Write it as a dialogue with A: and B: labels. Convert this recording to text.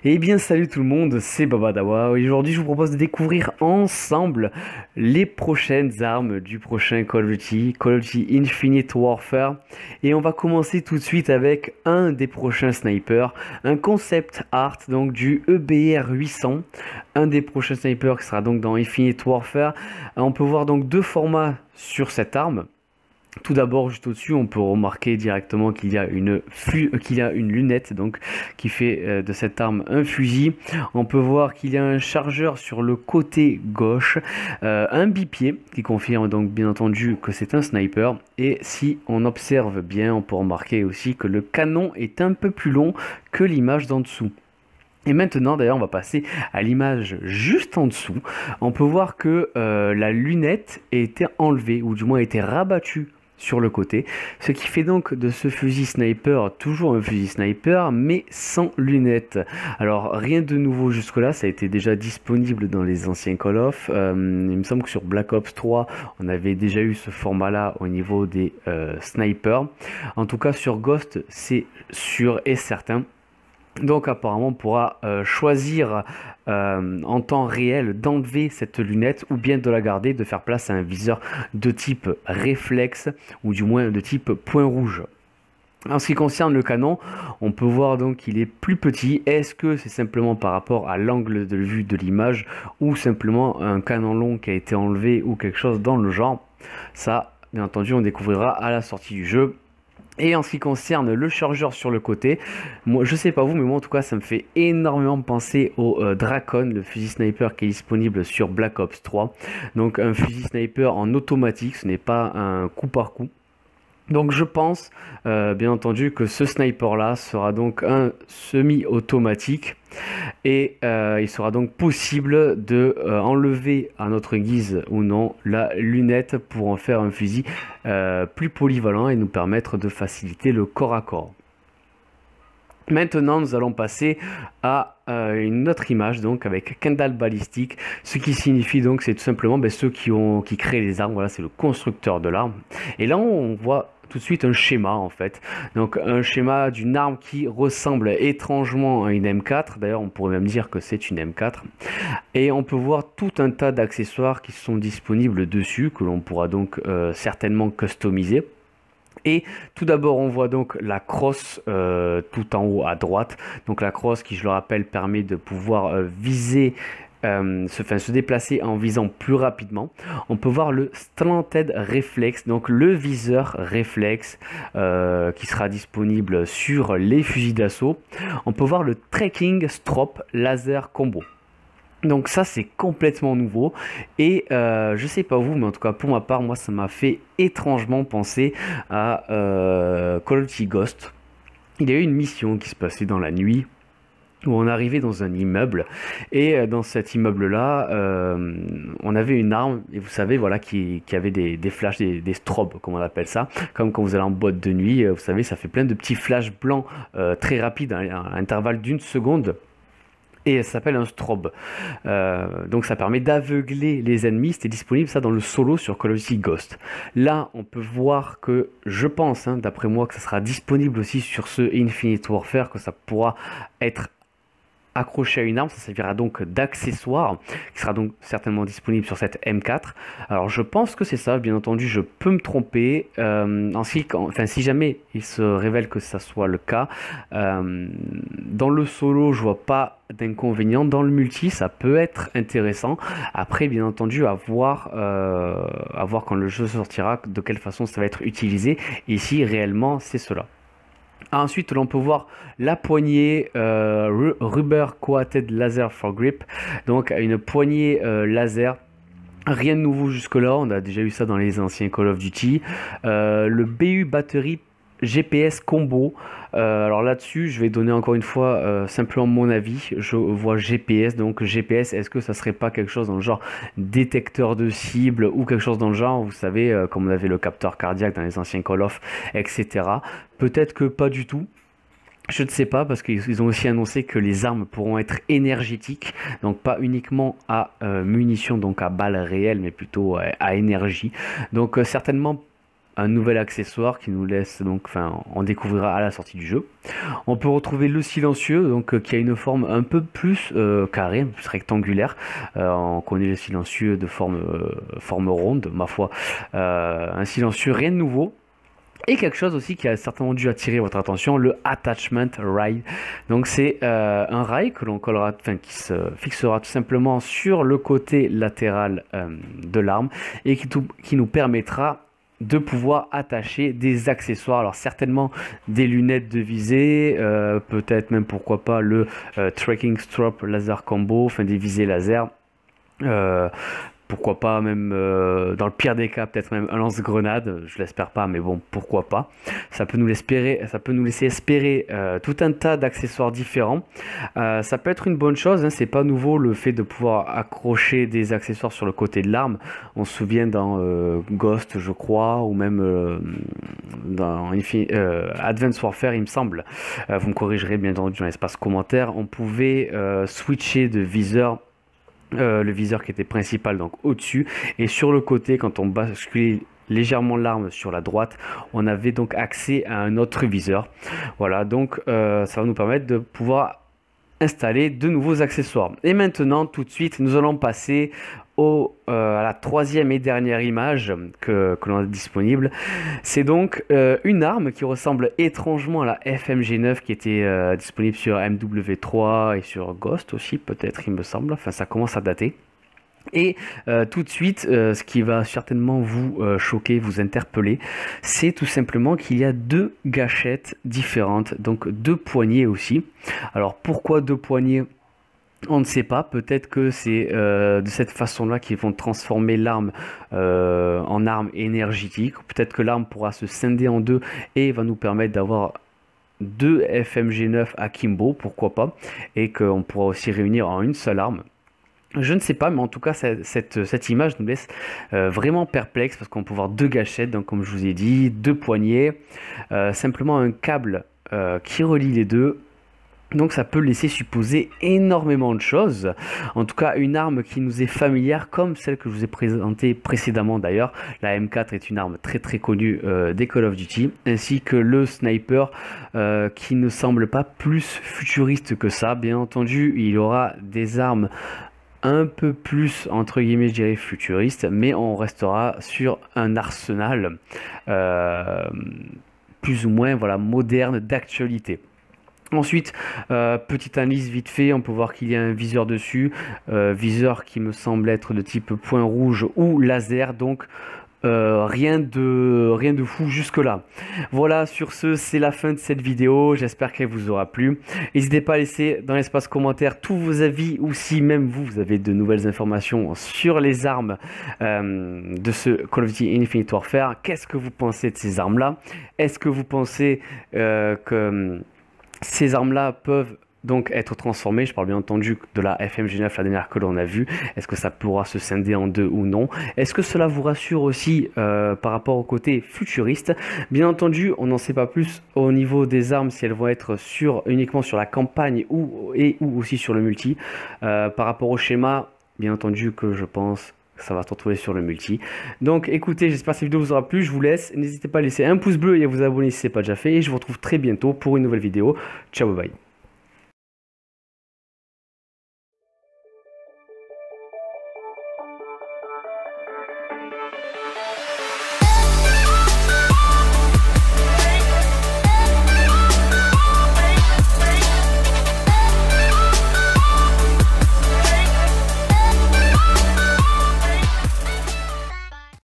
A: Eh bien salut tout le monde, c'est Babadawa. Aujourd'hui je vous propose de découvrir ensemble les prochaines armes du prochain Call of Duty Infinite Warfare. Et on va commencer tout de suite avec un des prochains snipers, un concept art donc du EBR 800. Un des prochains snipers qui sera donc dans Infinite Warfare. On peut voir donc deux formats sur cette arme. Tout d'abord, juste au-dessus, on peut remarquer directement qu'il y a une lunette donc qui fait de cette arme un fusil. On peut voir qu'il y a un chargeur sur le côté gauche, un bipied qui confirme donc bien entendu que c'est un sniper. Et si on observe bien, on peut remarquer aussi que le canon est un peu plus long que l'image d'en dessous. Et maintenant, d'ailleurs, on va passer à l'image juste en dessous. On peut voir que la lunette a été enlevée, ou du moins a été rabattue sur le côté, ce qui fait donc de ce fusil sniper toujours un fusil sniper mais sans lunettes. Alors rien de nouveau jusque là, ça a été déjà disponible dans les anciens Call of. Il me semble que sur Black Ops 3 on avait déjà eu ce format là au niveau des snipers. En tout cas sur Ghost c'est sûr et certain. Donc apparemment on pourra choisir en temps réel d'enlever cette lunette ou bien de la garder, de faire place à un viseur de type réflexe ou du moins de type point rouge. En ce qui concerne le canon, on peut voir donc qu'il est plus petit. Est-ce que c'est simplement par rapport à l'angle de vue de l'image ou simplement un canon long qui a été enlevé ou quelque chose dans le genre? Ça, bien entendu, on découvrira à la sortie du jeu. Et en ce qui concerne le chargeur sur le côté, moi je sais pas vous, mais moi en tout cas ça me fait énormément penser au Drakon, le fusil sniper qui est disponible sur Black Ops 3. Donc un fusil sniper en automatique, ce n'est pas un coup par coup. Donc je pense bien entendu que ce sniper là sera donc un semi-automatique et il sera donc possible de enlever à notre guise ou non la lunette pour en faire un fusil plus polyvalent et nous permettre de faciliter le corps à corps. Maintenant, nous allons passer à une autre image, donc avec Kendall Ballistic, ce qui signifie donc c'est tout simplement ceux qui créent les armes. Voilà, c'est le constructeur de l'arme. Et là, on voit tout de suite un schéma en fait. Donc un schéma d'une arme qui ressemble étrangement à une M4. D'ailleurs, on pourrait même dire que c'est une M4. Et on peut voir tout un tas d'accessoires qui sont disponibles dessus, que l'on pourra donc certainement customiser. Et tout d'abord on voit donc la crosse tout en haut à droite, donc la crosse qui, je le rappelle, permet de pouvoir viser, se déplacer en visant plus rapidement. On peut voir le Slanted Reflex, donc le viseur réflexe qui sera disponible sur les fusils d'assaut. On peut voir le Tracking Strop Laser Combo. Donc ça c'est complètement nouveau et je sais pas vous, mais en tout cas pour ma part, moi ça m'a fait étrangement penser à Call of Duty Ghost. Il y a eu une mission qui se passait dans la nuit où on arrivait dans un immeuble et dans cet immeuble là on avait une arme, et vous savez voilà, qui avait des flashs, des strobes comme on appelle ça, comme quand vous allez en boîte de nuit, vous savez, ça fait plein de petits flashs blancs très rapides à l'intervalle d'une seconde. Et ça s'appelle un strobe. Donc ça permet d'aveugler les ennemis. C'était disponible ça dans le solo sur Call of Duty Ghost. Là on peut voir que, je pense d'après moi, que ça sera disponible aussi sur ce Infinite Warfare, que ça pourra être accroché à une arme. Ça servira donc d'accessoire qui sera donc certainement disponible sur cette M4. Alors je pense que c'est ça, bien entendu je peux me tromper. Si jamais il se révèle que ça soit le cas, dans le solo je vois pas d'inconvénient. Dans le multi ça peut être intéressant. Après bien entendu à voir quand le jeu sortira de quelle façon ça va être utilisé et si réellement c'est cela. Ensuite, l'on peut voir la poignée Rubber Coated Laser for Grip, donc une poignée laser. Rien de nouveau jusque-là, on a déjà eu ça dans les anciens Call of Duty. Le BU batterie GPS combo. Alors là-dessus, je vais donner encore une fois simplement mon avis. Je vois GPS, donc GPS, est-ce que ça serait pas quelque chose dans le genre détecteur de cible ou quelque chose dans le genre, vous savez, comme on avait le capteur cardiaque dans les anciens Call of, etc. Peut-être que pas du tout. Je ne sais pas, parce qu'ils ont aussi annoncé que les armes pourront être énergétiques, donc pas uniquement à munitions, donc à balles réelles, mais plutôt à énergie. Donc certainement un nouvel accessoire qui nous laisse donc, enfin, on découvrira à la sortie du jeu. On peut retrouver le silencieux, donc qui a une forme un peu plus carrée, plus rectangulaire. On connaît le silencieux de forme ronde, ma foi. Un silencieux, rien de nouveau. Et quelque chose aussi qui a certainement dû attirer votre attention, le Attachment Rail. Donc c'est un rail que l'on collera, enfin qui se fixera tout simplement sur le côté latéral de l'arme et qui nous permettra de pouvoir attacher des accessoires. Alors certainement des lunettes de visée, peut-être même pourquoi pas le Tracking Strop Laser Combo, enfin des visées laser. Pourquoi pas même dans le pire des cas peut-être même un lance-grenade, je l'espère pas mais bon pourquoi pas. Ça peut nous laisser espérer tout un tas d'accessoires différents. Ça peut être une bonne chose, hein, c'est pas nouveau le fait de pouvoir accrocher des accessoires sur le côté de l'arme. On se souvient dans Ghost je crois ou même dans Advanced Warfare il me semble. Vous me corrigerez bien entendu dans l'espace commentaire. On pouvait switcher de viseur. Le viseur qui était principal donc au-dessus et sur le côté quand on basculait légèrement l'arme sur la droite on avait donc accès à un autre viseur. Voilà donc ça va nous permettre de pouvoir installer de nouveaux accessoires. Et maintenant tout de suite nous allons passer à la troisième et dernière image que l'on a disponible. C'est donc une arme qui ressemble étrangement à la FMG9 qui était disponible sur MW3 et sur Ghost aussi peut-être il me semble, enfin ça commence à dater. Et tout de suite, ce qui va certainement vous choquer, vous interpeller, c'est tout simplement qu'il y a deux gâchettes différentes, donc deux poignées aussi. Alors pourquoi deux poignées ? On ne sait pas, peut-être que c'est de cette façon-là qu'ils vont transformer l'arme en arme énergétique. Peut-être que l'arme pourra se scinder en deux et va nous permettre d'avoir deux FMG9 akimbo, pourquoi pas, et qu'on pourra aussi réunir en une seule arme. Je ne sais pas, mais en tout cas, cette image nous laisse vraiment perplexe parce qu'on peut voir deux gâchettes, donc comme je vous ai dit, deux poignées, simplement un câble qui relie les deux. Donc ça peut laisser supposer énormément de choses. En tout cas, une arme qui nous est familière comme celle que je vous ai présentée précédemment d'ailleurs. La M4 est une arme très très connue des Call of Duty. Ainsi que le sniper qui ne semble pas plus futuriste que ça. Bien entendu, il y aura des armes un peu plus entre guillemets je dirais futuriste, mais on restera sur un arsenal plus ou moins voilà, moderne d'actualité. Ensuite, petite analyse vite fait, on peut voir qu'il y a un viseur dessus, viseur qui me semble être de type point rouge ou laser, donc rien de fou jusque là. Voilà, sur ce c'est la fin de cette vidéo, j'espère qu'elle vous aura plu. N'hésitez pas à laisser dans l'espace commentaire tous vos avis ou si même vous avez de nouvelles informations sur les armes de ce Call of Duty Infinite Warfare. Qu'est-ce que vous pensez de ces armes là? Est-ce que vous pensez que ces armes-là peuvent donc être transformées? Je parle bien entendu de la FMG9, la dernière que l'on a vue. Est-ce que ça pourra se scinder en deux ou non? Est-ce que cela vous rassure aussi par rapport au côté futuriste? Bien entendu, on n'en sait pas plus au niveau des armes, si elles vont être uniquement sur la campagne ou aussi sur le multi. Par rapport au schéma, bien entendu que je pense ça va se retrouver sur le multi. Donc écoutez, j'espère que cette vidéo vous aura plu. Je vous laisse. N'hésitez pas à laisser un pouce bleu et à vous abonner si ce n'est pas déjà fait. Et je vous retrouve très bientôt pour une nouvelle vidéo. Ciao, bye bye.